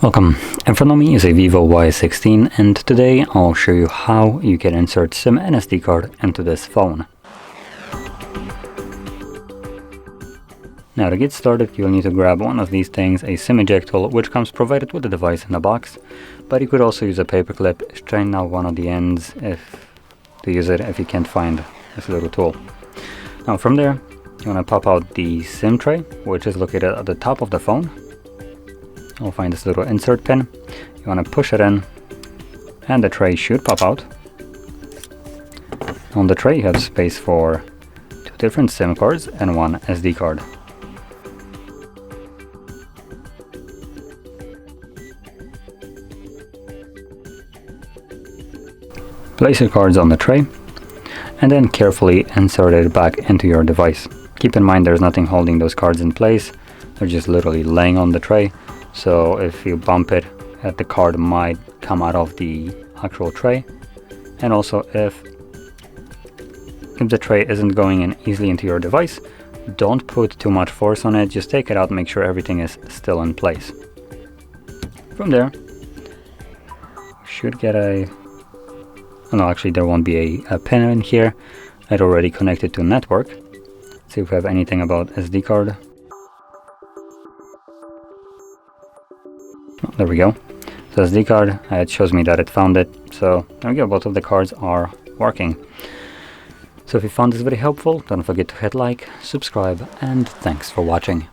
Welcome, in front of me is a VIVO Y16 and today I'll show you how you can insert SIM and SD card into this phone. Now to get started you'll need to grab one of these things, a SIM eject tool, which comes provided with the device in the box, but you could also use a paper clip, straighten out one of the ends to use it if you can't find this little tool. Now from there you want to pop out the SIM tray, which is located at the top of the phone. You'll find this little insert pin. You want to push it in and the tray should pop out. On the tray you have space for 2 different SIM cards and 1 SD card. Place your cards on the tray and then carefully insert it back into your device. Keep in mind there's nothing holding those cards in place, they're just literally laying on the tray. So if you bump it, the card might come out of the actual tray. And also if the tray isn't going in easily into your device, don't put too much force on it, just take it out and make sure everything is still in place. From there, you should get no, actually there won't be a pin in here. I'd already connected to network. Let's see if we have anything about SD card. Oh, there we go. So SD card, it shows me that it found it. So there we go, both of the cards are working. So if you found this video helpful, don't forget to hit like, subscribe, and thanks for watching.